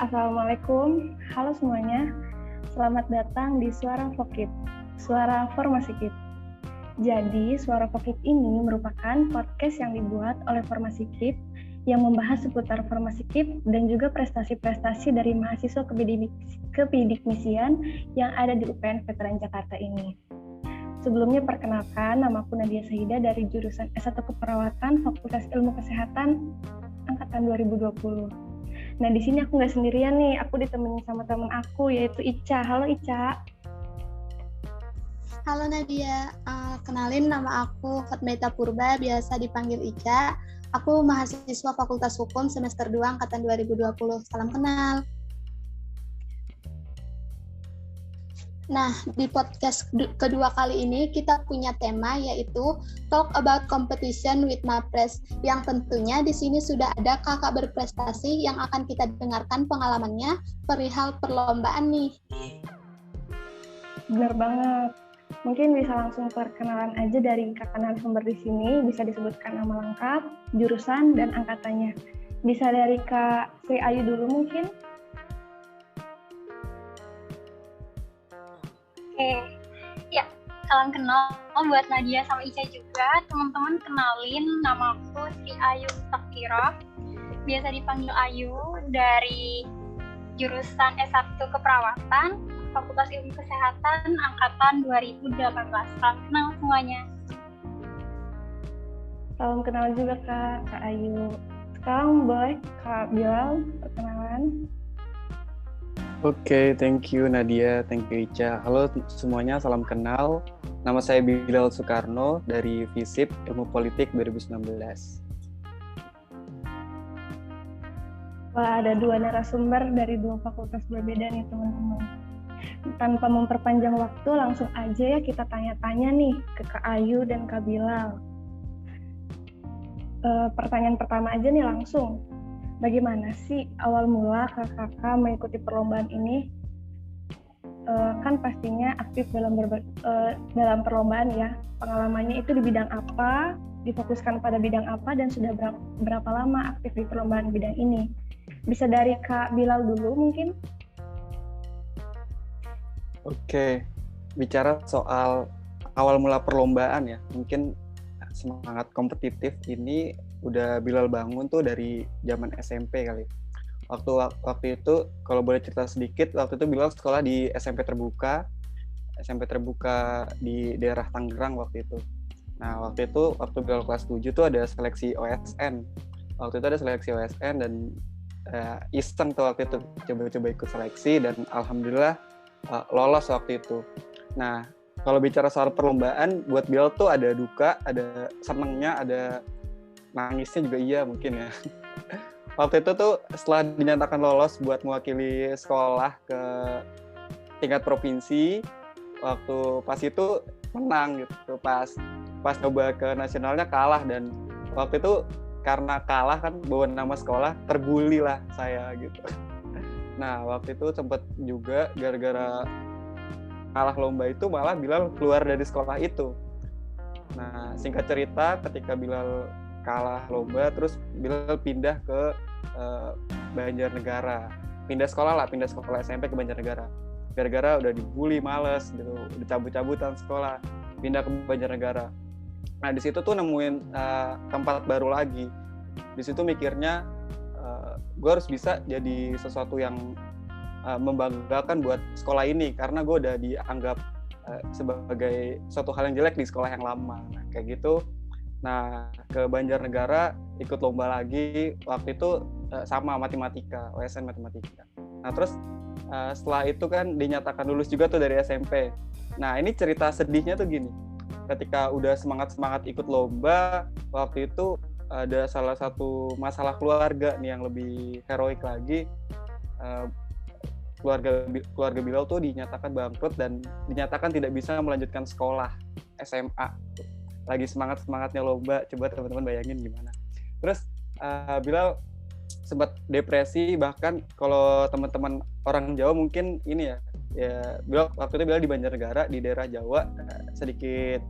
Assalamualaikum, halo semuanya. Selamat datang di Suara Vokit, Suara Formasi Kit. Jadi, Suara Vokit ini merupakan podcast yang dibuat oleh Formasi Kit yang membahas seputar Formasi Kit dan juga prestasi-prestasi dari mahasiswa kebidikmisian yang ada di UPN Veteran Jakarta ini. Sebelumnya perkenalkan, namaku Nadia Sahida dari jurusan S1 Keperawatan Fakultas Ilmu Kesehatan angkatan 2020. Nah, di sini aku nggak sendirian nih, aku ditemenin sama teman aku, yaitu Ica. Halo Ica. Halo Nadia, kenalin nama aku Fatmaita Purba, biasa dipanggil Ica. Aku mahasiswa Fakultas Hukum semester 2 angkatan 2020. Salam kenal. Nah, di podcast kedua kali ini kita punya tema yaitu Talk About Competition with Mapres, yang tentunya di sini sudah ada kakak berprestasi yang akan kita dengarkan pengalamannya perihal perlombaan nih. Benar banget. Mungkin bisa langsung perkenalan aja dari kakak narasumber di sini, bisa disebutkan nama lengkap, jurusan, dan angkatannya. Bisa dari Kak Sri Ayu dulu mungkin? Ya, salam kenal buat Nadia sama Ica juga. Teman-teman kenalin, nama aku Sri Ayu Sakira, biasa dipanggil Ayu, dari jurusan S1 Keperawatan, Fakultas Ilmu Kesehatan, angkatan 2018. Salam kenal semuanya. Salam kenal juga Kak Ayu. Sekarang boleh Kak Bilal perkenalan. Oke, thank you Nadia, thank you Ica. Halo semuanya, salam kenal. Nama saya Bilal Soekarno dari FISIP Ilmu Politik 2019. Wah, ada dua narasumber dari dua fakultas berbeda nih teman-teman. Tanpa memperpanjang waktu, langsung aja ya kita tanya-tanya nih ke Kak Ayu dan Kak Bilal. Pertanyaan pertama aja nih langsung. Bagaimana sih awal mula kakak mengikuti perlombaan ini? Kan pastinya aktif dalam perlombaan ya. Pengalamannya itu di bidang apa, difokuskan pada bidang apa, dan sudah berapa lama aktif di perlombaan bidang ini? Bisa dari Kak Bilal dulu mungkin? Oke, bicara soal awal mula perlombaan ya, mungkin semangat kompetitif ini udah Bilal bangun tuh dari zaman SMP kali. Waktu itu kalau boleh cerita sedikit, waktu itu Bilal sekolah di SMP terbuka di daerah Tangerang waktu itu. Nah, waktu Bilal kelas 7 tuh ada seleksi OSN. Waktu itu ada seleksi OSN dan iseng tuh waktu itu coba-coba ikut seleksi dan alhamdulillah lolos waktu itu. Nah, kalau bicara soal perlombaan, buat Bilal tuh ada duka, ada senengnya, ada nangisnya juga iya mungkin ya. Waktu itu tuh setelah dinyatakan lolos buat mewakili sekolah ke tingkat provinsi, waktu pas itu menang gitu, pas coba ke nasionalnya kalah, dan waktu itu karena kalah kan bawa nama sekolah, terbuli lah saya gitu. Nah, waktu itu sempat juga gara-gara kalah lomba itu malah Bilal keluar dari sekolah itu. Nah, singkat cerita ketika Bilal kalah lomba, terus Bilal pindah ke Banjarnegara. Pindah sekolah SMP ke Banjarnegara. Gara-gara udah dibully, males gitu, udah cabut-cabutan sekolah, pindah ke Banjarnegara. Nah, di situ tuh nemuin tempat baru lagi. Di situ mikirnya gue harus bisa jadi sesuatu yang membanggakan buat sekolah ini, karena gue udah dianggap sebagai suatu hal yang jelek di sekolah yang lama. Nah, kayak gitu. Nah, ke Banjarnegara ikut lomba lagi, waktu itu sama matematika, OSN matematika. Nah, terus setelah itu kan dinyatakan lulus juga tuh dari SMP. Nah, ini cerita sedihnya tuh gini. Ketika udah semangat ikut lomba, waktu itu ada salah satu masalah keluarga nih yang lebih heroik lagi. Keluarga Bilal tuh dinyatakan bangkrut dan dinyatakan tidak bisa melanjutkan sekolah SMA. Lagi semangatnya lomba, coba teman-teman bayangin gimana. Terus Bilal sempat depresi, bahkan kalau teman-teman orang Jawa mungkin ini ya Bilal waktu itu Bilal di Banjarnegara di daerah Jawa, sedikit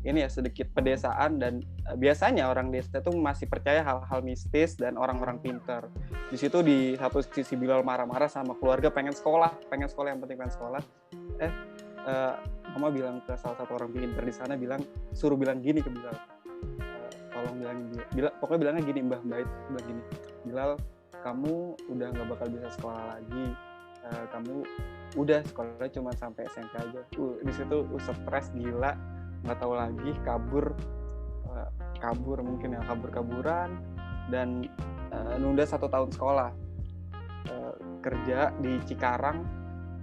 ini ya sedikit pedesaan, dan biasanya orang desa itu masih percaya hal-hal mistis dan orang-orang pintar. Di situ di satu sisi Bilal marah-marah sama keluarga, pengen sekolah yang penting pengen sekolah. Mama bilang ke salah satu orang pintar di sana, suruh bilang gini ke Bilal, tolong pokoknya bilangnya gini, Mbah itu bilang gini, Bilal, kamu udah nggak bakal bisa sekolah lagi, kamu udah sekolahnya cuma sampai SMP aja. Di situ stres gila, nggak tahu lagi, kabur mungkin ya, kabur-kaburan, dan nunda 1 tahun sekolah, kerja di Cikarang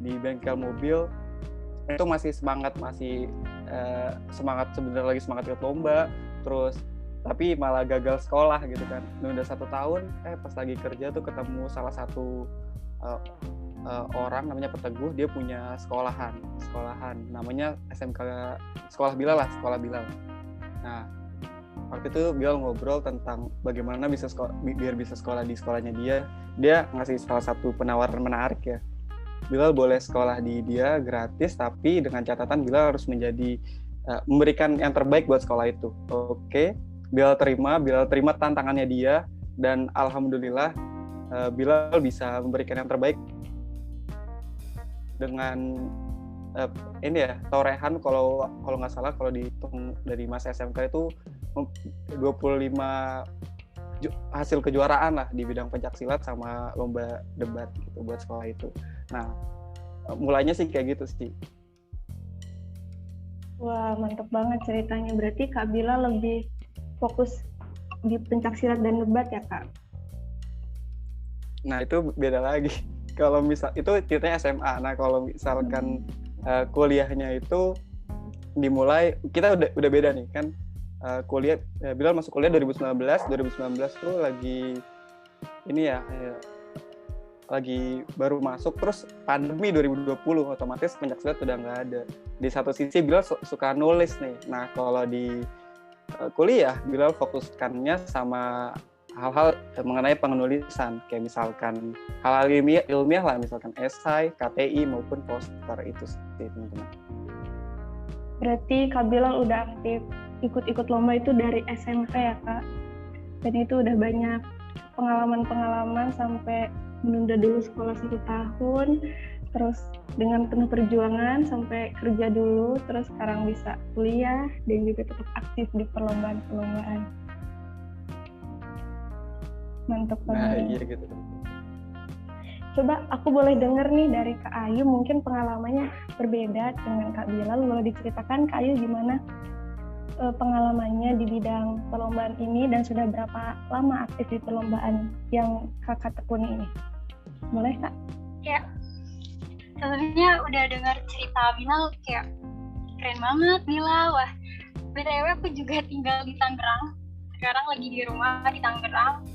di bengkel mobil. Itu masih semangat sebenarnya, lagi semangat ikut lomba, terus tapi malah gagal sekolah gitu kan, nunda 1 tahun. Pas lagi kerja tuh ketemu salah satu orang namanya Peteguh, dia punya sekolahan namanya SMK Sekolah Bilal. Nah, waktu itu Bilal ngobrol tentang bagaimana biar bisa sekolah di sekolahnya dia ngasih salah satu penawaran menarik ya. Bilal boleh sekolah di dia gratis, tapi dengan catatan Bilal harus memberikan yang terbaik buat sekolah itu. Oke, Bilal terima tantangannya dia, dan alhamdulillah Bilal bisa memberikan yang terbaik dengan torehan, kalau nggak salah, kalau dihitung dari masa SMK itu 25 hasil kejuaraan lah di bidang pencaksilat sama lomba debat gitu buat sekolah itu. Nah, mulainya sih kayak gitu sih. Wah, mantap banget ceritanya. Berarti Kak Bila lebih fokus di pencaksilat dan debat ya, Kak? Nah, itu beda lagi. Kalau misal itu ceritanya SMA. Nah, kalau misalkan kuliahnya itu dimulai, kita udah beda nih kan. Kuliah, Bilal masuk kuliah 2019 tuh lagi lagi baru masuk, terus pandemi 2020, otomatis pencaksilat udah nggak ada. Di satu sisi Bilal suka nulis nih. Nah, kalau di kuliah Bilal fokuskannya sama hal-hal mengenai penulisan, kayak misalkan hal-hal ilmiah lah, misalkan esai, KTI maupun poster. Itu sih teman-teman. Berarti Kak Bilal udah aktif ikut lomba itu dari SMP ya, Kak? Dan itu udah banyak pengalaman sampai menunda dulu sekolah 1 tahun, terus dengan penuh perjuangan sampai kerja dulu, terus sekarang bisa kuliah dan juga tetap aktif di perlombaan-perlombaan. Mantap banget. Nah, iya gitu. Coba aku boleh dengar nih dari Kak Ayu, mungkin pengalamannya berbeda dengan Kak Bilal. Boleh diceritakan Kak Ayu gimana pengalamannya di bidang perlombaan ini, dan sudah berapa lama aktif di perlombaan yang Kakak tekuni ini? Boleh, Kak? Ya, sebelumnya udah dengar cerita Bilal, kayak keren banget Bilal. Wah, BTW aku juga tinggal di Tangerang, sekarang lagi di rumah di Tangerang.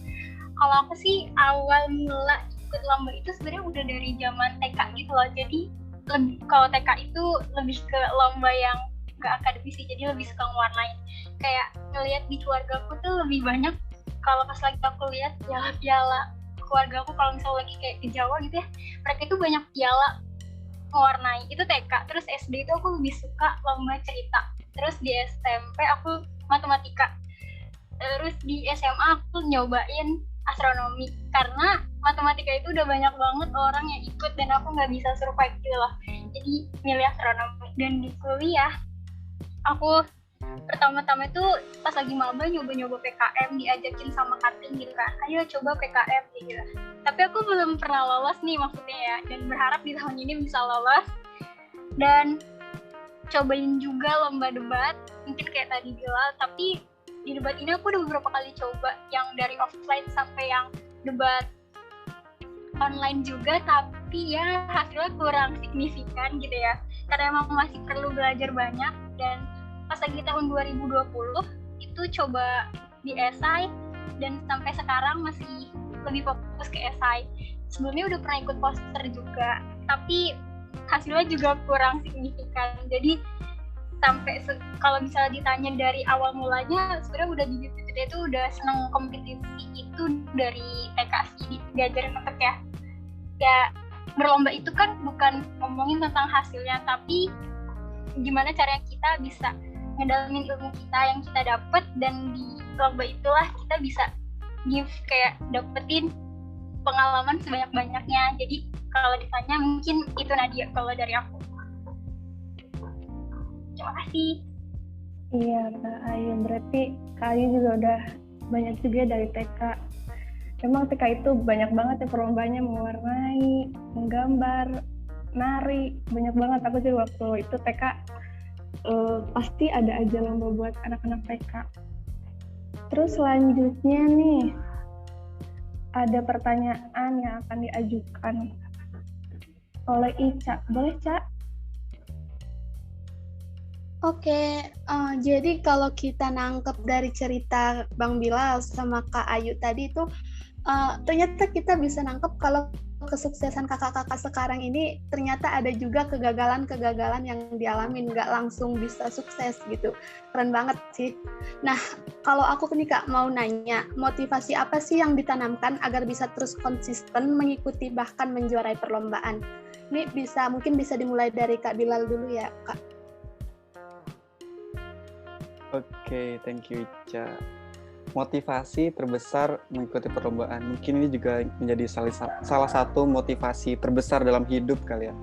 Kalau aku sih awal mula ikut lomba itu sebenarnya udah dari zaman TK gitu loh. Jadi kalau TK itu lebih ke lomba yang gak akademis sih, jadi lebih suka ngewarnain. Kayak ngeliat di keluarga aku tuh lebih banyak, kalau pas lagi aku lihat piala keluarga aku, kalau misalnya lagi kayak di Jawa gitu ya, mereka itu banyak piala mewarnai. Itu TK. Terus SD itu aku lebih suka lomba cerita. Terus di SMP aku matematika. Terus di SMA aku nyobain astronomi, karena matematika itu udah banyak banget orang yang ikut dan aku nggak bisa survive gitu loh. Jadi milih astronomi. Dan di kuliah aku pertama-tama itu pas lagi maba nyoba-nyoba PKM, diajakin sama Kating gitu kan, ayo coba PKM gitu. Tapi aku belum pernah lolos nih maksudnya ya, dan berharap di tahun ini bisa lolos. Dan cobain juga lomba debat, mungkin kayak tadi Bilal, tapi di debat ini aku udah beberapa kali coba, yang dari offline sampai yang debat online juga, tapi ya hasilnya kurang signifikan gitu ya, karena emang masih perlu belajar banyak. Dan pas lagi tahun 2020 itu coba di esai, dan sampai sekarang masih lebih fokus ke esai. Sebelumnya udah pernah ikut poster juga, tapi hasilnya juga kurang signifikan. Jadi sampai kalau misalnya ditanya dari awal mulanya, sebenarnya udah di BPTD itu udah seneng kompetisi itu dari TK sih, diajarin tetap ya berlomba itu kan bukan ngomongin tentang hasilnya, tapi gimana caranya kita bisa ngedalamin ilmu kita yang kita dapat, dan di lomba itulah kita bisa give kayak dapetin pengalaman sebanyak-banyaknya. Jadi kalau ditanya mungkin itu Nadia kalau dari aku. Terima kasih. Iya Kak Ayu, berarti Kak Ayu juga udah banyak juga dari TK. Memang TK itu banyak banget ya perlombanya, mewarnai, menggambar, nari, banyak banget. Aku juga waktu itu TK pasti ada aja lomba buat anak-anak TK. Terus selanjutnya nih, ada pertanyaan yang akan diajukan oleh Ica. Boleh, Ca? Oke, jadi kalau kita nangkep dari cerita Bang Bilal sama Kak Ayu tadi itu, ternyata kita bisa nangkep kalau kesuksesan kakak-kakak sekarang ini ternyata ada juga kegagalan-kegagalan yang dialamin, nggak langsung bisa sukses gitu. Keren banget sih. Nah, kalau aku nih Kak mau nanya, motivasi apa sih yang ditanamkan agar bisa terus konsisten mengikuti bahkan menjuarai perlombaan? Ini mungkin bisa dimulai dari Kak Bilal dulu ya, Kak. Oke, thank you Ica. Motivasi terbesar mengikuti perlombaan. Mungkin ini juga menjadi salah satu motivasi terbesar dalam hidup kali ya.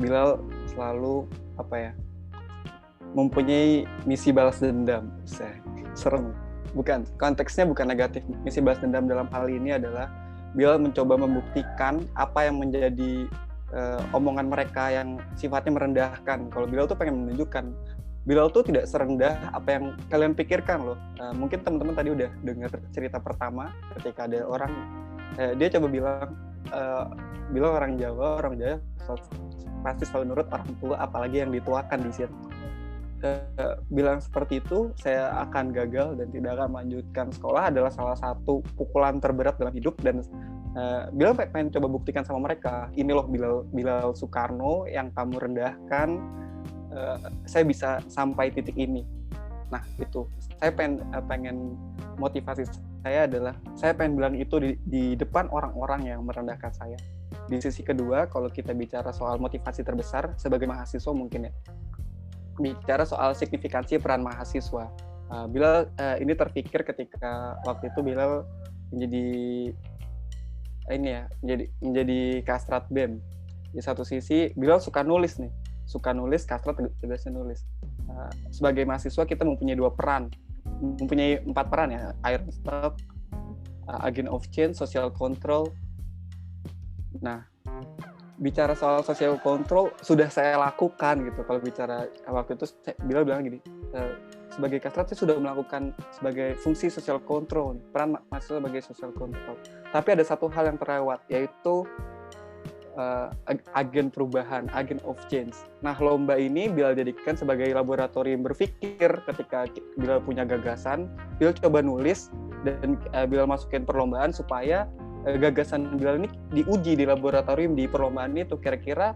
Bilal selalu mempunyai misi balas dendam. Serem. Bukan, konteksnya bukan negatif. Misi balas dendam dalam hal ini adalah Bilal mencoba membuktikan apa yang menjadi omongan mereka yang sifatnya merendahkan. Kalau Bilal tuh pengen menunjukkan Bilal tuh tidak serendah apa yang kalian pikirkan loh. Mungkin teman-teman tadi udah dengar cerita pertama ketika ada orang, dia coba bilang, Bilal orang Jawa pasti selalu nurut orang tua, apalagi yang dituakan di sini. Bilang seperti itu, saya akan gagal dan tidak akan melanjutkan sekolah adalah salah satu pukulan terberat dalam hidup, dan Bilal pengen coba buktikan sama mereka, ini loh Bilal Soekarno yang kamu rendahkan, saya bisa sampai titik ini. Nah itu, saya pengen motivasi saya adalah saya pengen bilang itu di depan orang-orang yang merendahkan saya. Di sisi kedua, kalau kita bicara soal motivasi terbesar sebagai mahasiswa mungkin ya, bicara soal signifikansi peran mahasiswa. Bilal ini terpikir ketika waktu itu Bilal menjadi Kastrat BEM. Di satu sisi Bilal suka nulis, Kastrat tegasnya nulis. Sebagai mahasiswa kita mempunyai 4 peran ya, Iron Stock, Agent of Change, Social Control. Nah, bicara soal social control sudah saya lakukan gitu. Kalau bicara waktu itu Bilal bilang gini, sebagai Kastrat saya sudah melakukan sebagai fungsi social control, peran mahasiswa sebagai social control. Tapi ada satu hal yang terlewat, yaitu agen perubahan, agent of change. Nah, lomba ini Bilal jadikan sebagai laboratorium berpikir. Ketika Bilal punya gagasan, Bilal coba nulis dan Bilal masukin perlombaan supaya gagasan Bilal ini diuji di laboratorium di perlombaan itu. Kira-kira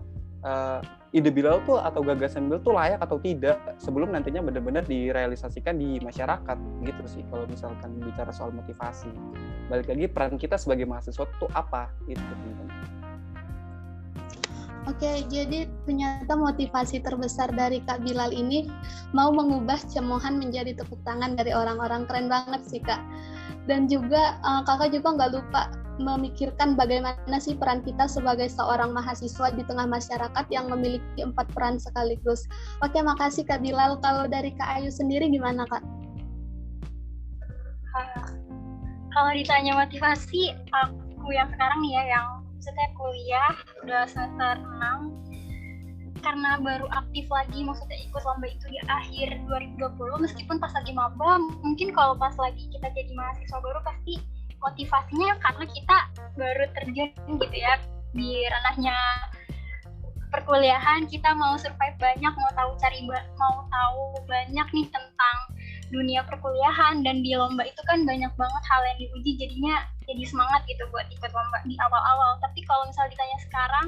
ide Bilal tuh atau gagasan Bilal tuh layak atau tidak sebelum nantinya benar-benar direalisasikan di masyarakat gitu sih. Kalau misalkan bicara soal motivasi, balik lagi peran kita sebagai mahasiswa tuh apa itu teman-teman. Oke, jadi ternyata motivasi terbesar dari Kak Bilal ini mau mengubah cemoohan menjadi tepuk tangan dari orang-orang. Keren banget sih Kak. Dan juga Kakak juga nggak lupa memikirkan bagaimana sih peran kita sebagai seorang mahasiswa di tengah masyarakat yang memiliki 4 peran sekaligus. Oke, makasih Kak Bilal. Kalau dari Kak Ayu sendiri gimana Kak? Kalau ditanya motivasi, aku yang sekarang nih ya, yang maksudnya kuliah udah semester 6, karena baru aktif lagi, maksudnya ikut lomba itu di akhir 2020, meskipun pas lagi maba, mungkin kalau pas lagi kita jadi mahasiswa baru pasti motivasinya karena kita baru terjun gitu ya di ranahnya perkuliahan, kita mau survive banyak, mau tahu banyak nih tentang dunia perkuliahan, dan di lomba itu kan banyak banget hal yang diuji, jadinya jadi semangat gitu buat ikut lomba di awal-awal. Tapi kalau misalnya ditanya sekarang,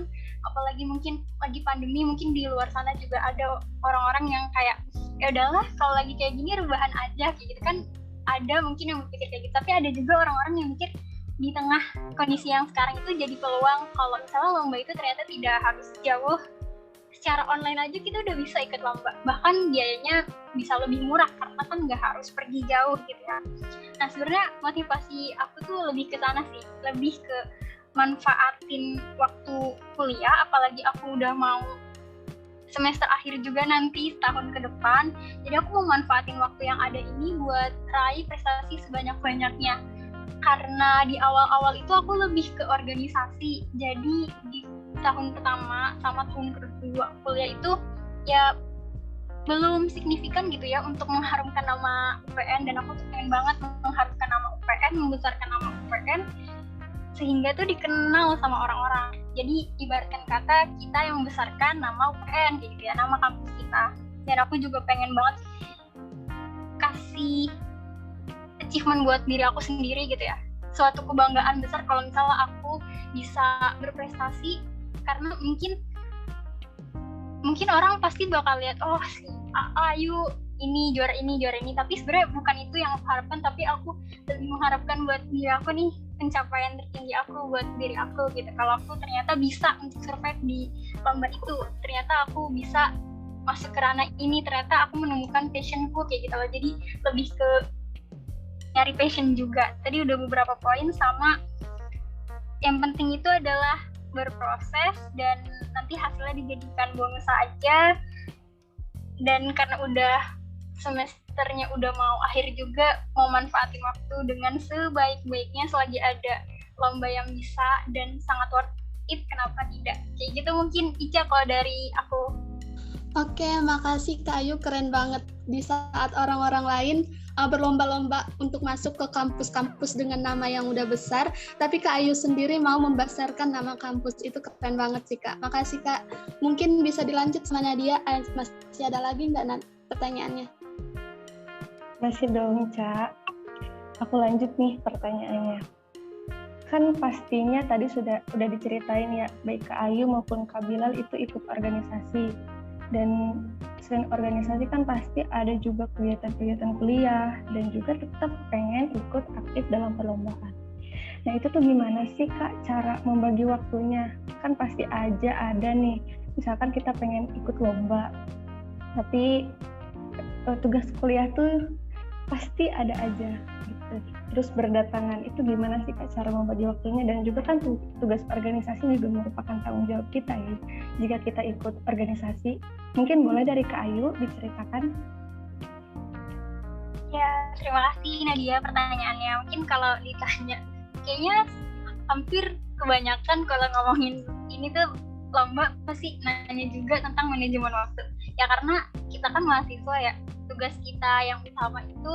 apalagi mungkin lagi pandemi, mungkin di luar sana juga ada orang-orang yang kayak ya udahlah kalau lagi kayak gini rebahan aja kayak gitu kan, ada mungkin yang berpikir kayak gitu. Tapi ada juga orang-orang yang mikir di tengah kondisi yang sekarang itu jadi peluang kalau misalnya lomba itu ternyata tidak harus jauh secara online aja kita udah bisa ikut lomba, bahkan biayanya bisa lebih murah karena kan nggak harus pergi jauh gitu ya. Nah sebenarnya motivasi aku tuh lebih ke sana sih, lebih ke manfaatin waktu kuliah, apalagi aku udah mau semester akhir juga nanti setahun ke depan. Jadi aku mau manfaatin waktu yang ada ini buat raih prestasi sebanyak-banyaknya. Karena di awal-awal itu aku lebih ke organisasi. Jadi di tahun pertama sama tahun kedua kuliah itu ya belum signifikan gitu ya untuk mengharumkan nama UPN, dan aku tuh pengen banget mengharumkan nama UPN, membesarkan nama UPN sehingga tuh dikenal sama orang-orang. Jadi ibaratkan kata kita yang membesarkan nama UPN gitu ya, nama kampus kita. Dan aku juga pengen banget kasih achievement buat diri aku sendiri gitu ya, suatu kebanggaan besar kalau misalnya aku bisa berprestasi. Karena mungkin orang pasti bakal lihat, oh si Ayu ini juara ini, tapi sebenarnya bukan itu yang aku harapkan, tapi aku lebih mengharapkan buat diri aku nih, pencapaian tertinggi aku buat diri aku gitu. Kalau aku ternyata bisa untuk survive di lomba itu, ternyata aku bisa masuk ke ranah ini, ternyata aku menemukan passionku kayak gitu loh. Jadi lebih ke nyari passion juga. Tadi udah beberapa poin, sama yang penting itu adalah berproses dan nanti hasilnya dijadikan bonus aja. Dan karena udah semesternya udah mau akhir juga, mau manfaatin waktu dengan sebaik-baiknya selagi ada lomba yang bisa dan sangat worth it, kenapa tidak? Kayak gitu mungkin Ica kalau dari aku. Oke, makasih Kak Ayu, keren banget. Di saat orang-orang lain berlomba-lomba untuk masuk ke kampus-kampus dengan nama yang udah besar, tapi Kak Ayu sendiri mau membesarkan nama kampus, itu keren banget sih Kak. Makasih Kak. Mungkin bisa dilanjut sama Nadia, masih ada lagi nggak pertanyaannya? Masih dong, Ca. Aku lanjut nih pertanyaannya. Kan pastinya tadi sudah diceritain ya, baik Kak Ayu maupun Kak Bilal itu ikut organisasi. Dan selain organisasi kan pasti ada juga kegiatan-kegiatan kuliah dan juga tetap pengen ikut aktif dalam perlombaan. Nah itu tuh gimana sih Kak cara membagi waktunya? Kan pasti aja ada nih, misalkan kita pengen ikut lomba, tapi tugas kuliah tuh pasti ada aja gitu. Terus berdatangan, itu gimana sih Kak cara membagi waktunya? Dan juga kan tugas organisasi juga merupakan tanggung jawab kita ya, jika kita ikut organisasi. Mungkin boleh dari Kak Ayu diceritakan. Ya, terima kasih Nadia pertanyaannya. Mungkin kalau ditanya, kayaknya hampir kebanyakan kalau ngomongin ini tuh lomba pasti nanya juga tentang manajemen waktu. Ya karena kita kan mahasiswa ya, tugas kita yang utama itu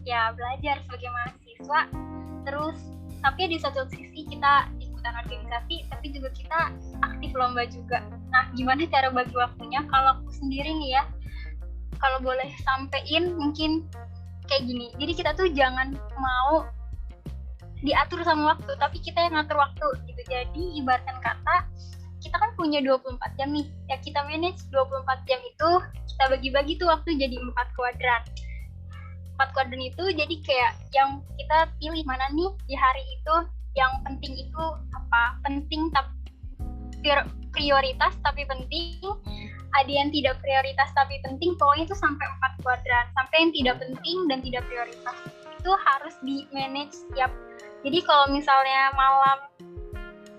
ya belajar sebagai mahasiswa. Terus tapi di satu sisi kita ikutan organisasi, tapi juga kita aktif lomba juga. Nah, gimana cara bagi waktunya? Kalau aku sendiri nih ya, kalau boleh sampein mungkin kayak gini. Jadi kita tuh jangan mau diatur sama waktu, tapi kita yang ngatur waktu gitu. Jadi ibaratkan kata, kita kan punya 24 jam nih. Ya kita manage 24 jam itu, kita bagi-bagi tuh waktu jadi 4 kuadran. 4 kuadran itu jadi kayak yang kita pilih mana nih di hari itu, yang penting itu apa? Penting tapi prioritas tapi penting, ada yang tidak prioritas tapi penting, pokoknya itu sampai 4 kuadran, sampai yang tidak penting dan tidak prioritas itu harus di manage setiap. Jadi kalau misalnya malam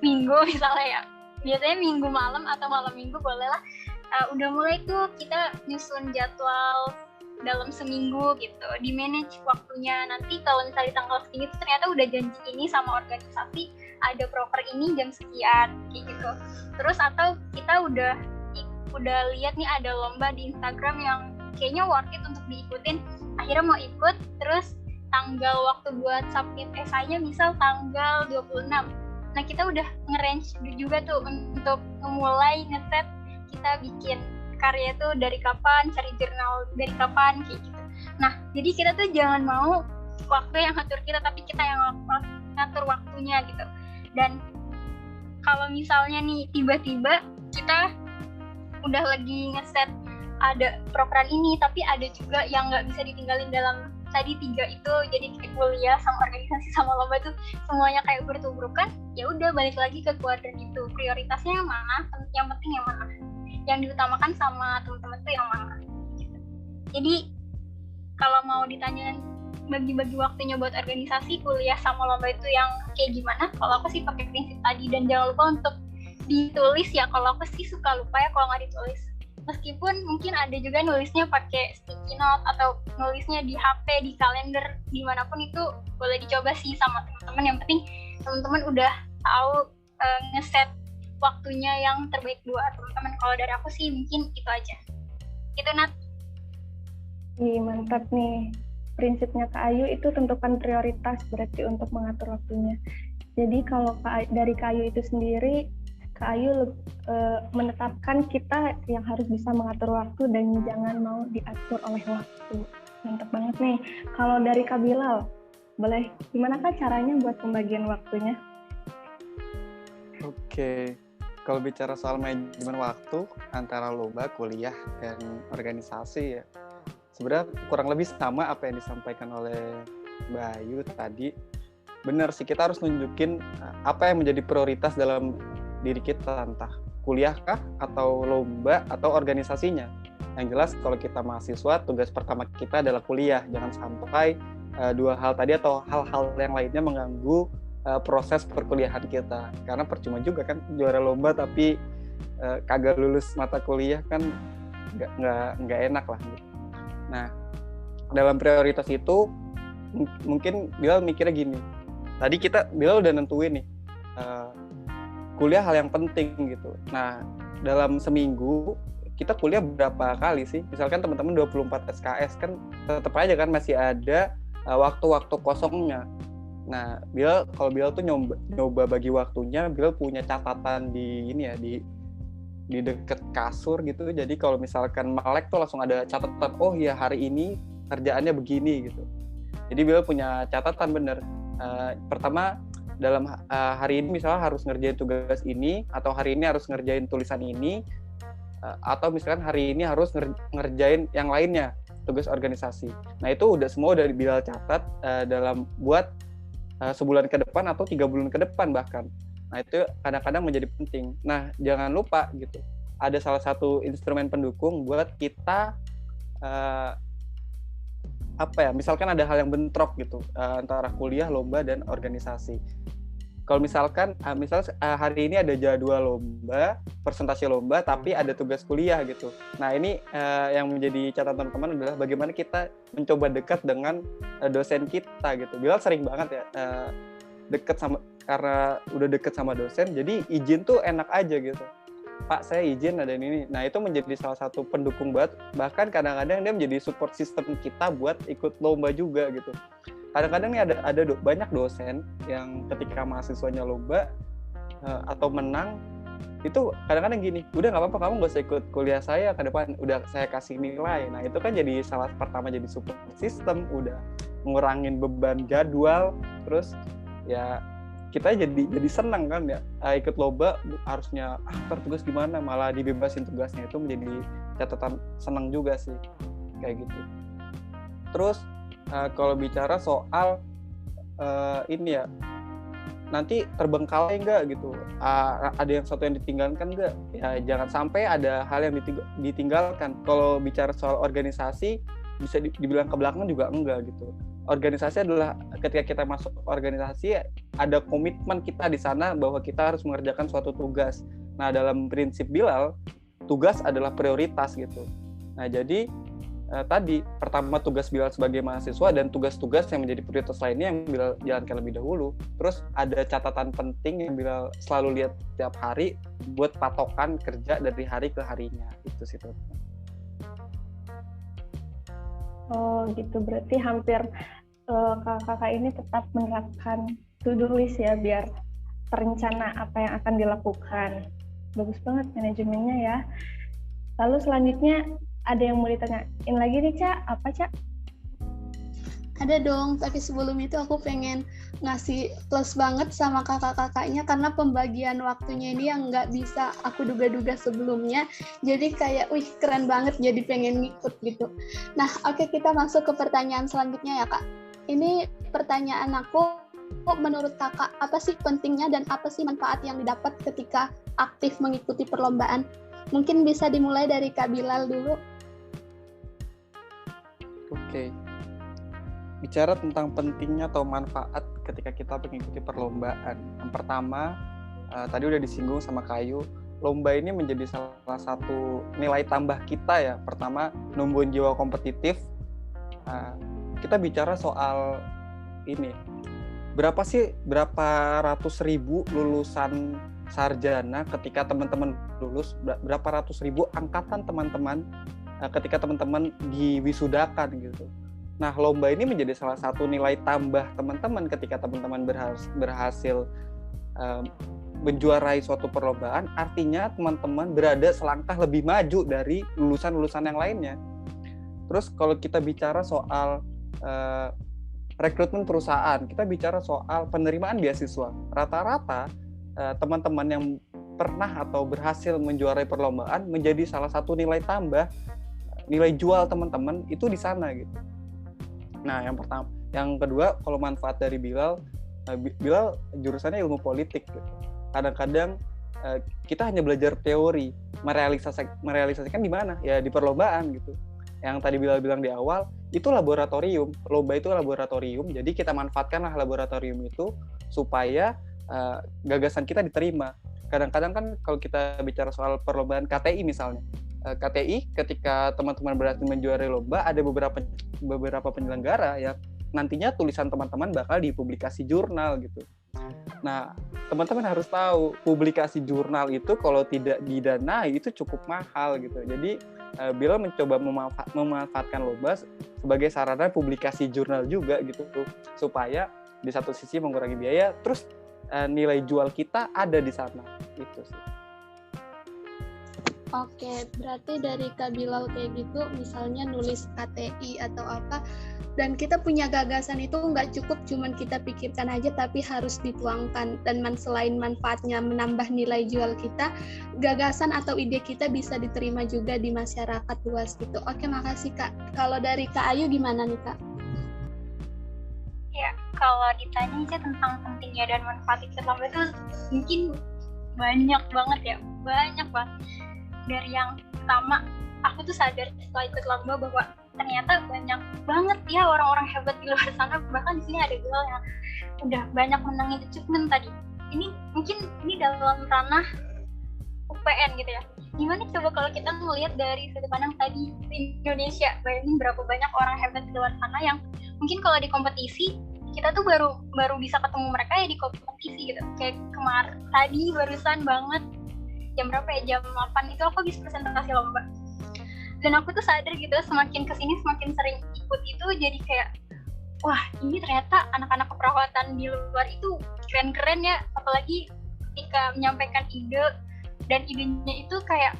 minggu misalnya ya, biasanya minggu malam atau malam minggu bolehlah udah mulai tuh kita nyusun jadwal dalam seminggu gitu, di manage waktunya. Nanti kalau misalnya di tanggal segini tuh ternyata udah janji ini sama organisasi, ada proker ini jam sekian kayak gitu. Terus atau kita udah lihat nih ada lomba di Instagram yang kayaknya worth it untuk diikutin, akhirnya mau ikut. Terus tanggal waktu buat submit esainya misal tanggal 26. Nah kita udah nge-range juga tuh untuk memulai ngeset kita bikin karya tuh dari kapan, cari jurnal dari kapan kayak gitu. Nah jadi kita tuh jangan mau waktu yang ngatur kita, tapi kita yang ngatur waktunya gitu. Dan kalau misalnya nih tiba-tiba kita udah lagi ngeset ada program ini, tapi ada juga yang nggak bisa ditinggalin dalam tadi 3 itu, jadi kayak kuliah sama organisasi sama lomba itu semuanya kayak bertubrukan, ya udah balik lagi ke kuadran itu, prioritasnya yang mana, yang penting yang mana. yang diutamakan sama teman-teman tuh yang mana gitu. Jadi kalau mau ditanya bagi-bagi waktunya buat organisasi, kuliah sama lomba itu yang kayak gimana, kalau aku sih pakai prinsip tadi. Dan jangan lupa untuk ditulis ya, kalau aku sih suka lupa ya kalau nggak ditulis. Meskipun mungkin ada juga nulisnya pakai sticky note atau nulisnya di HP, di kalender, dimanapun itu boleh dicoba sih sama teman-teman. Yang penting teman-teman udah tahu ngeset waktunya yang terbaik buat teman-teman. Kalau dari aku sih mungkin itu aja. Itu Nat. Mantap nih. Prinsipnya Kak Ayu itu tentukan prioritas berarti untuk mengatur waktunya. Jadi kalau dari Kak Ayu itu sendiri, Kak Ayu menetapkan kita yang harus bisa mengatur waktu dan jangan mau diatur oleh waktu. Mantap banget nih. Kalau dari Kak Bilal, boleh gimana Kak caranya buat pembagian waktunya? Oke. Kalau bicara soal manajemen waktu antara lomba, kuliah, dan organisasi ya, sebenarnya kurang lebih sama apa yang disampaikan oleh Mbak Ayu tadi. Benar sih, kita harus nunjukin apa yang menjadi prioritas dalam diri kita, entah kuliah kah, atau lomba, atau organisasinya. Yang jelas kalau kita mahasiswa, tugas pertama kita adalah kuliah. Jangan sampai dua hal tadi atau hal-hal yang lainnya mengganggu proses perkuliahan kita. Karena percuma juga kan juara lomba tapi kagak lulus mata kuliah kan nggak enak lah. Nah, dalam prioritas itu mungkin Bilal mikirnya gini. Tadi Bilal udah nentuin nih kuliah hal yang penting gitu. Nah, dalam seminggu kita kuliah berapa kali sih? Misalkan teman-teman 24 SKS kan tetap aja kan masih ada waktu-waktu kosongnya. Nah, kalau Bilal tuh nyoba bagi waktunya, Bilal punya catatan di deket kasur gitu. Jadi kalau misalkan melek tuh langsung ada catatan, oh ya hari ini kerjaannya begini gitu. Jadi Bilal punya catatan bener. Pertama, dalam hari ini misalnya harus ngerjain tugas ini, atau hari ini harus ngerjain tulisan ini, atau misalkan hari ini harus ngerjain yang lainnya, tugas organisasi. Nah itu semua udah Bilal catat dalam buat sebulan ke depan atau 3 bulan ke depan bahkan. Nah itu kadang-kadang menjadi penting. Nah jangan lupa gitu, ada salah satu instrumen pendukung buat kita misalkan ada hal yang bentrok gitu antara kuliah, lomba, dan organisasi. Kalau misalkan hari ini ada jadwal lomba, presentasi lomba, tapi ada tugas kuliah gitu. Nah ini yang menjadi catatan teman adalah bagaimana kita mencoba dekat dengan dosen kita gitu. Bilal sering banget ya karena udah deket sama dosen, jadi izin tuh enak aja gitu. Pak saya izin ada ini. Nah itu menjadi salah satu pendukung banget. Bahkan kadang-kadang dia menjadi support system kita buat ikut lomba juga gitu. Kadang-kadang nih ada banyak dosen yang ketika mahasiswanya lomba atau menang, itu kadang-kadang gini, udah nggak apa-apa kamu nggak usah ikut kuliah saya ke depan, udah saya kasih nilai. Nah itu kan jadi pertama jadi support system, udah ngurangin beban jadwal, terus ya kita jadi senang kan ya ikut lomba, harusnya tugas gimana, malah dibebasin tugasnya. Itu menjadi catatan senang juga sih kayak gitu. Terus kalau bicara soal ini ya, nanti terbengkalai nggak gitu, ada yang satu yang ditinggalkan nggak, ya jangan sampai ada hal yang ditinggalkan. Kalau bicara soal organisasi bisa dibilang ke belakang juga enggak gitu. Organisasi adalah ketika kita masuk organisasi ada komitmen kita di sana bahwa kita harus mengerjakan suatu tugas. Nah dalam prinsip Bilal, tugas adalah prioritas gitu. Nah jadi tadi pertama tugas Bilal sebagai mahasiswa dan tugas-tugas yang menjadi prioritas lainnya yang Bilal jalankan lebih dahulu. Terus ada catatan penting yang Bilal selalu lihat tiap hari buat patokan kerja dari hari ke harinya. Itu sih tuh. Oh gitu, berarti hampir kakak ini tetap menerapkan to-do list ya biar terencana apa yang akan dilakukan. Bagus banget manajemennya ya. Lalu selanjutnya ada yang mau ditanyain lagi nih, Cak? Apa, Cak? Ada dong, tapi sebelum itu aku pengen ngasih plus banget sama kakak-kakaknya karena pembagian waktunya ini yang nggak bisa aku duga-duga sebelumnya. Jadi kayak, wih keren banget, jadi pengen ngikut gitu. Nah, oke, kita masuk ke pertanyaan selanjutnya ya, Kak. Ini pertanyaan aku, menurut kakak, apa sih pentingnya dan apa sih manfaat yang didapat ketika aktif mengikuti perlombaan? Mungkin bisa dimulai dari Kak Bilal dulu. Oke. Bicara tentang pentingnya atau manfaat ketika kita mengikuti perlombaan. Yang pertama, tadi udah disinggung sama Kayu, lomba ini menjadi salah satu nilai tambah kita ya. Pertama, numbuhin jiwa kompetitif. Kita bicara soal ini, berapa ratus ribu lulusan sarjana ketika teman-teman lulus, berapa ratus ribu angkatan teman-teman ketika teman-teman diwisudakan gitu. Nah, lomba ini menjadi salah satu nilai tambah teman-teman ketika teman-teman berhasil menjuarai suatu perlombaan. Artinya teman-teman berada selangkah lebih maju dari lulusan-lulusan yang lainnya. Terus kalau kita bicara soal rekrutmen perusahaan, kita bicara soal penerimaan beasiswa. Rata-rata teman-teman yang pernah atau berhasil menjuarai perlombaan menjadi salah satu nilai tambah, nilai jual teman-teman itu di sana gitu. Nah, yang pertama, yang kedua, kalau manfaat dari Bilal jurusannya ilmu politik gitu. Kadang-kadang kita hanya belajar teori, merealisasikan di mana? Ya di perlombaan gitu. Yang tadi Bilal bilang di awal, itu laboratorium. Lomba itu laboratorium, jadi kita manfaatkanlah laboratorium itu supaya gagasan kita diterima. Kadang-kadang kan kalau kita bicara soal perlombaan KTI misalnya, KTI ketika teman-teman berhasil menjuarai lomba, ada beberapa penyelenggara yang nantinya tulisan teman-teman bakal dipublikasi jurnal gitu. Nah, teman-teman harus tahu publikasi jurnal itu kalau tidak didanai itu cukup mahal gitu. Jadi Bilal mencoba memanfaatkan lomba sebagai sarana publikasi jurnal juga gitu supaya di satu sisi mengurangi biaya, terus nilai jual kita ada di sana itu sih. Oke, berarti dari Kak Bilal kayak gitu, misalnya nulis KTI atau apa, dan kita punya gagasan itu nggak cukup cuman kita pikirkan aja, tapi harus dituangkan. Dan selain manfaatnya menambah nilai jual kita, gagasan atau ide kita bisa diterima juga di masyarakat luas gitu. Oke, makasih Kak. Kalau dari Kak Ayu gimana nih Kak? Ya, kalau ditanya aja tentang pentingnya dan manfaat ikut lomba itu mungkin banyak banget ya, banyak banget. Dari yang pertama, aku tuh sadar setelah ikut lomba bahwa ternyata banyak banget ya orang-orang hebat di luar sana. Bahkan di sini ada Bilal yang udah banyak menangin achievement tadi. Ini mungkin ini dalam ranah UPN gitu ya. Gimana coba kalau kita ngelihat dari sudut pandang tadi di Indonesia, bayangin berapa banyak orang hebat di luar sana yang mungkin kalau di kompetisi kita tuh baru bisa ketemu mereka ya di kompetisi gitu. Kayak kemarin tadi barusan banget jam berapa ya, jam 8 itu aku habis presentasi lomba. Dan aku tuh sadar gitu, semakin kesini semakin sering ikut itu jadi kayak, wah ini ternyata anak-anak keperawatan di luar itu keren-keren ya. Apalagi ketika menyampaikan ide, dan idenya itu kayak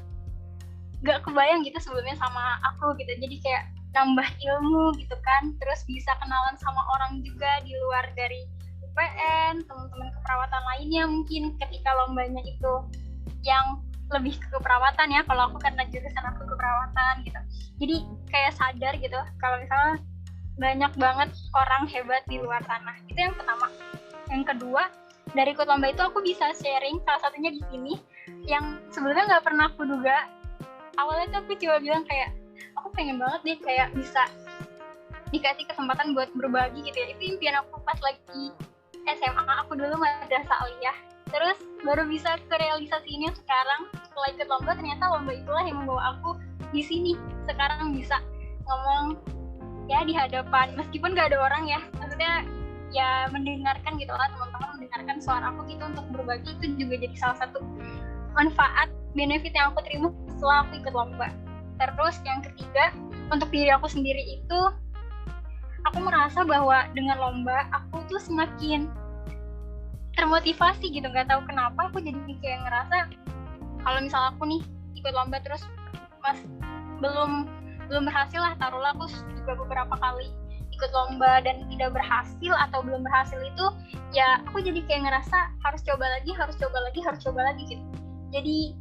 gak kebayang gitu sebelumnya sama aku gitu. Jadi kayak nambah ilmu gitu kan, terus bisa kenalan sama orang juga di luar dari UPN, teman-teman keperawatan lainnya mungkin ketika lombanya itu yang lebih ke keperawatan ya, kalau aku karena jurusan aku keperawatan gitu. Jadi kayak sadar gitu kalau misalnya banyak banget orang hebat di luar sana. Itu yang pertama. Yang kedua, dari ikut lomba itu aku bisa sharing, salah satunya di sini yang sebelumnya nggak pernah aku duga. Awalnya tuh aku coba bilang kayak, aku pengen banget nih kayak bisa dikasih kesempatan buat berbagi gitu ya. Itu impian aku pas lagi SMA, aku dulu madrasah aliyah. Terus baru bisa kerealisasinya sekarang setelah ikut lomba. Ternyata lomba itulah yang membawa aku di sini sekarang bisa ngomong ya di hadapan, meskipun gak ada orang ya, maksudnya ya mendengarkan gitu lah, teman-teman mendengarkan suara aku gitu untuk berbagi. Itu juga jadi salah satu manfaat benefit yang aku terima setelah aku ikut lomba. Terus yang ketiga, untuk diri aku sendiri itu aku merasa bahwa dengan lomba aku tuh semakin termotivasi gitu. Nggak tahu kenapa aku jadi kayak ngerasa kalau misal aku nih ikut lomba terus belum berhasil lah, taruhlah aku juga beberapa kali ikut lomba dan tidak berhasil atau belum berhasil itu, ya aku jadi kayak ngerasa harus coba lagi gitu. Jadi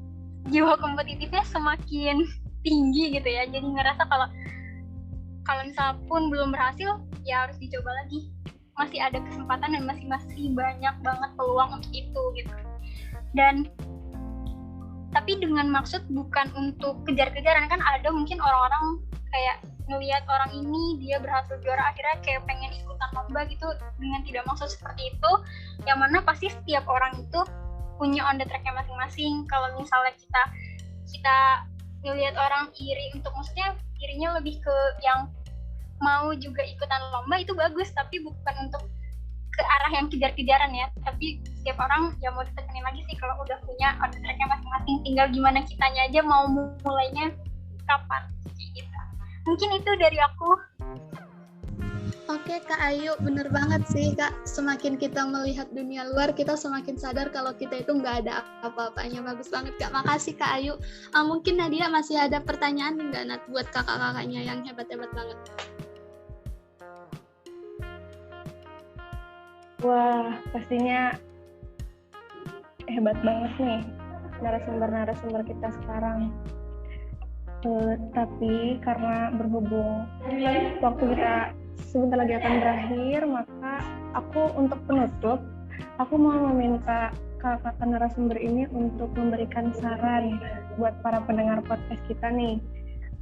jiwa kompetitifnya semakin tinggi gitu ya. Jadi ngerasa kalau misal pun belum berhasil ya harus dicoba lagi. Masih ada kesempatan dan masih banyak banget peluang untuk itu gitu. Dan tapi dengan maksud bukan untuk kejar-kejaran. Kan ada mungkin orang-orang kayak ngelihat orang ini dia berhasil juara akhirnya kayak pengen ikutan lomba gitu dengan tidak maksud seperti itu, yang mana pasti setiap orang itu punya on the track-nya masing-masing. Kalau misalnya kita ngelihat orang iri untuk, maksudnya irinya lebih ke yang mau juga ikutan lomba, itu bagus, tapi bukan untuk ke arah yang kejar-kejaran ya. Tapi setiap orang ya mau ditekenin lagi sih kalau udah punya on the track-nya masing-masing, tinggal gimana kitanya aja mau mulainya kapan gitu. Mungkin itu dari aku. Oke Kak Ayu, bener banget sih Kak. Semakin kita melihat dunia luar, kita semakin sadar kalau kita itu nggak ada apa-apanya. Bagus banget Kak, makasih Kak Ayu. Mungkin Nadia masih ada pertanyaan nggak Nat buat kakak-kakaknya yang hebat-hebat banget? Wah, pastinya hebat banget nih narasumber-narasumber kita sekarang. Tapi karena berhubung waktu kita sebentar lagi akan berakhir, maka aku untuk penutup, aku mau meminta kakak narasumber ini untuk memberikan saran buat para pendengar podcast kita nih,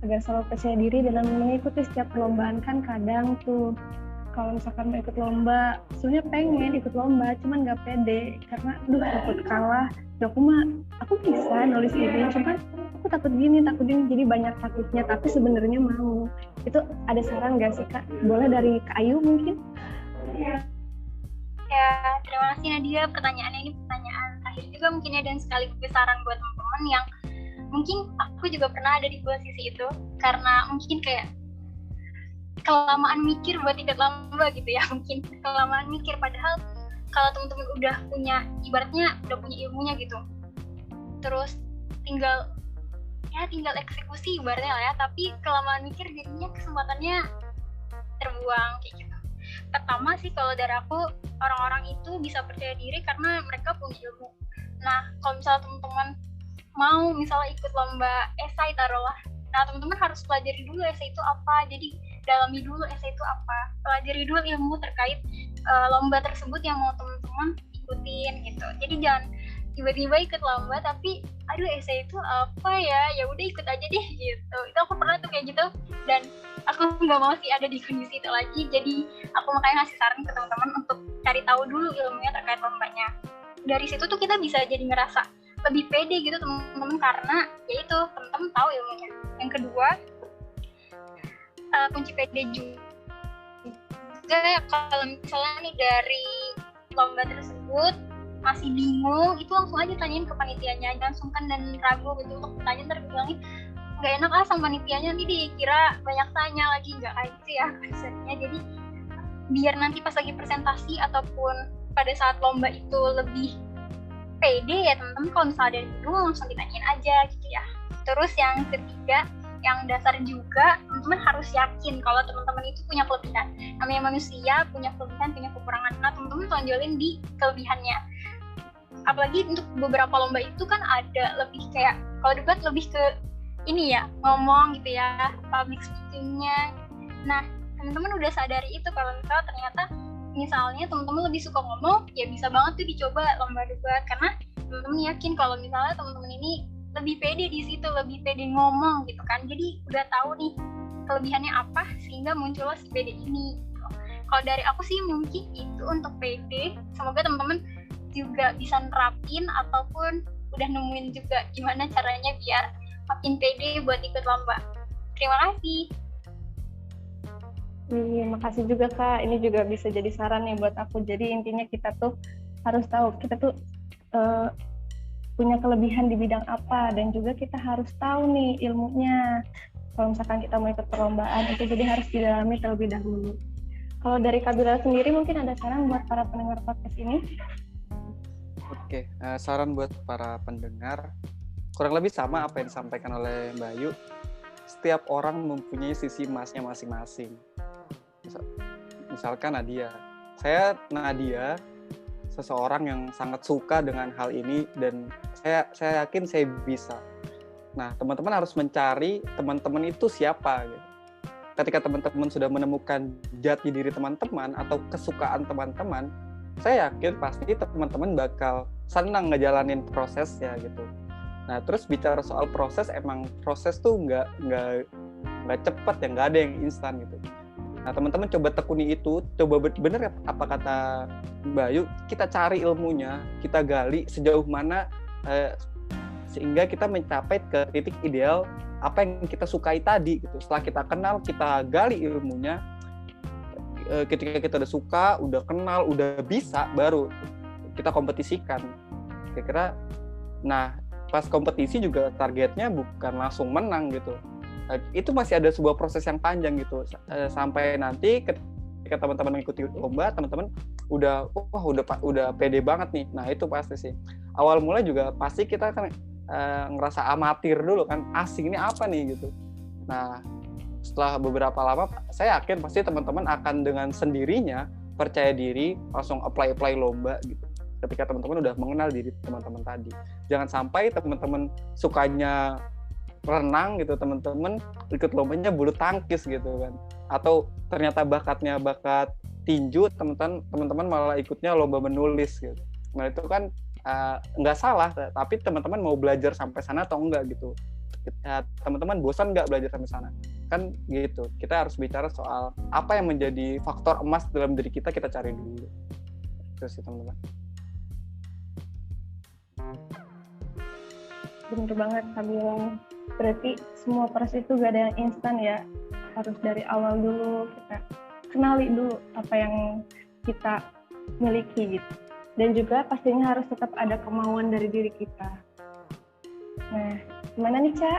agar selalu percaya diri dalam mengikuti setiap perlombaan. Kan kadang tuh kalau misalkan mau ikut lomba, sebenarnya pengen ikut lomba, cuman nggak pede karena takut kalah. Aku bisa nulis ini, cuman aku takut gini, jadi banyak takutnya. Tapi sebenarnya mau. Itu ada saran nggak sih Kak? Boleh dari Kak Ayu mungkin? Ya, terima kasih Nadia. Pertanyaannya ini pertanyaan terakhir juga mungkin ya, dan sekaligus saran buat teman-teman yang mungkin aku juga pernah ada di posisi itu, karena mungkin kayak kelamaan mikir buat ikut lomba gitu ya, mungkin kelamaan mikir, padahal kalau teman-teman udah punya, ibaratnya udah punya ilmunya gitu, terus tinggal eksekusi ibaratnya lah ya, tapi kelamaan mikir jadinya kesempatannya terbuang kayak gitu. Pertama sih kalau dari aku, orang-orang itu bisa percaya diri karena mereka punya ilmu. Nah kalau misalnya teman-teman mau misalnya ikut lomba esai taruhlah, nah teman-teman harus pelajari dulu esai itu apa, jadi dalami dulu esai itu apa, pelajari dulu ilmu terkait lomba tersebut yang mau teman-teman ikutin gitu. Jadi jangan tiba-tiba ikut lomba tapi aduh esai itu apa ya udah ikut aja deh gitu. Itu aku pernah tuh kayak gitu, dan aku nggak mau sih ada di kondisi itu lagi. Jadi aku makanya ngasih saran ke teman-teman untuk cari tahu dulu ilmunya terkait lombanya. Dari situ tuh kita bisa jadi ngerasa lebih pede gitu teman-teman, karena ya itu teman-teman tahu ilmunya. Yang kedua, kunci pede juga kalau misalnya nih dari lomba tersebut masih bingung, itu langsung aja tanyain ke panitianya, jangan sungkan dan ragu gitu untuk bertanya. Ntar bilangin nggak enak sama panitianya, nanti dikira banyak tanya lagi, nggak kayak gitu ya maksudnya. Jadi biar nanti pas lagi presentasi ataupun pada saat lomba itu lebih pede ya teman-teman, kalau misalnya ada yang bingung langsung ditanyain aja gitu ya. Terus yang ketiga, yang dasar juga, teman-teman harus yakin kalau teman-teman itu punya kelebihan. Namanya manusia, punya kelebihan, punya kekurangan. Nah teman-teman tonjolin di kelebihannya. Apalagi untuk beberapa lomba itu kan ada lebih kayak, kalau debat lebih ke ini ya, ngomong gitu ya, public speaking-nya. Nah teman-teman udah sadari itu, kalau misalnya teman-teman lebih suka ngomong, ya bisa banget tuh dicoba lomba debat, karena teman-teman yakin kalau misalnya teman-teman ini lebih pede di situ, lebih pede ngomong gitu kan. Jadi udah tahu nih kelebihannya apa, sehingga muncullah si pede ini. Kalau dari aku sih mungkin itu untuk pede. Semoga teman-teman juga bisa nerapin ataupun udah nemuin juga gimana caranya biar makin pede buat ikut lomba. Terima kasih. Iya, makasih juga Kak. Ini juga bisa jadi saran nih buat aku. Jadi intinya kita tuh harus tahu kita tuh punya kelebihan di bidang apa, dan juga kita harus tahu nih ilmunya. Kalau misalkan kita mau ikut perlombaan itu jadi harus didalami terlebih dahulu. Kalau dari Kak Bilal sendiri mungkin ada saran buat para pendengar podcast ini? Oke, saran buat para pendengar kurang lebih sama apa yang disampaikan oleh Mbak Ayu. Setiap orang mempunyai sisi emasnya masing-masing. Misalkan Nadia, saya Nadia seseorang yang sangat suka dengan hal ini, dan saya yakin saya bisa. Nah, teman-teman harus mencari teman-teman itu siapa gitu. Ketika teman-teman sudah menemukan jati diri teman-teman atau kesukaan teman-teman, saya yakin pasti teman-teman bakal senang ngejalanin prosesnya gitu. Nah, terus bicara soal proses, emang proses tuh nggak cepat ya, nggak ada yang instan gitu. Nah, teman-teman coba tekuni itu, coba bener apa kata Bayu, kita cari ilmunya, kita gali sejauh mana sehingga kita mencapai ke titik ideal apa yang kita sukai tadi gitu. Setelah kita kenal, kita gali ilmunya, ketika kita udah suka, udah kenal, udah bisa, baru kita kompetisikan. Kira-kira, nah pas kompetisi juga targetnya bukan langsung menang gitu. Itu masih ada sebuah proses yang panjang gitu, sampai nanti ketika teman-teman mengikuti lomba, teman-teman udah pede banget nih. Nah itu pasti sih. Awal mulai juga pasti kita kan ngerasa amatir dulu kan, asing ini apa nih gitu. Nah setelah beberapa lama, saya yakin pasti teman-teman akan dengan sendirinya percaya diri, langsung apply lomba gitu. Ketika teman-teman udah mengenal diri teman-teman tadi. Jangan sampai teman-teman sukanya renang gitu, teman-teman ikut lombanya bulu tangkis gitu kan. Atau ternyata bakatnya bakat tinju, teman-teman malah ikutnya lomba menulis gitu. Nah itu kan nggak salah, tapi teman-teman mau belajar sampai sana atau enggak gitu. Teman-teman bosan nggak belajar sampai sana? Kan gitu. Kita harus bicara soal apa yang menjadi faktor emas dalam diri kita cari dulu. Itu sih teman-teman. Bener banget Kak bilang. Berarti semua proses itu gak ada yang instan ya. Harus dari awal dulu kita kenali dulu apa yang kita miliki gitu. Dan juga pastinya harus tetap ada kemauan dari diri kita. Nah, gimana nih Ca?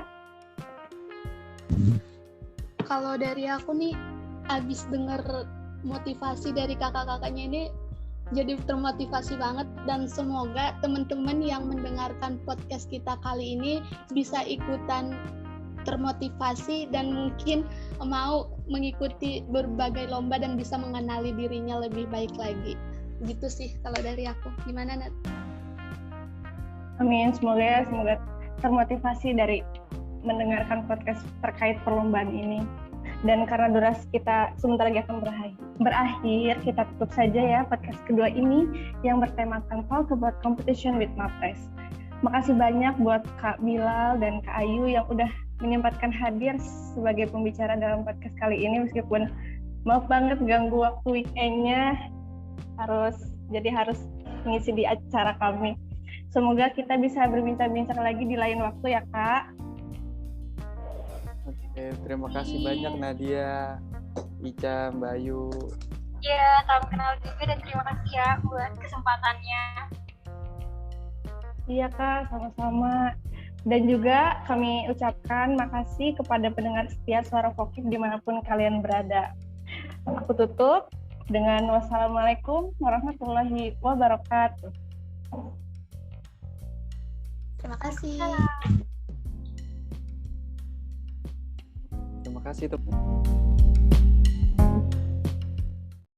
Kalau dari aku nih, abis denger motivasi dari kakak-kakaknya ini, jadi termotivasi banget, dan semoga teman-teman yang mendengarkan podcast kita kali ini bisa ikutan termotivasi dan mungkin mau mengikuti berbagai lomba dan bisa mengenali dirinya lebih baik lagi. Gitu sih kalau dari aku. Gimana Nat? Amin, semoga termotivasi dari mendengarkan podcast terkait perlombaan ini. Dan karena durasi kita sebentar lagi akan berakhir, kita tutup saja ya podcast kedua ini yang bertemakan Talk About Competition with MAPRES. Makasih banyak buat Kak Bilal dan Kak Ayu yang udah menyempatkan hadir sebagai pembicara dalam podcast kali ini, meskipun maaf banget ganggu waktu weekend-nya, harus mengisi di acara kami. Semoga kita bisa berbincang-bincang lagi di lain waktu ya Kak. Oke, terima kasih banyak Nadia, Ica, Mbak Ayu. Ya, salam kenal juga dan terima kasih ya buat kesempatannya. Iya Kak, sama-sama. Dan juga kami ucapkan makasih kepada pendengar setia Suara Vokif dimanapun kalian berada. Aku tutup dengan wassalamualaikum warahmatullahi wabarakatuh. Terima kasih. Terima kasih teman.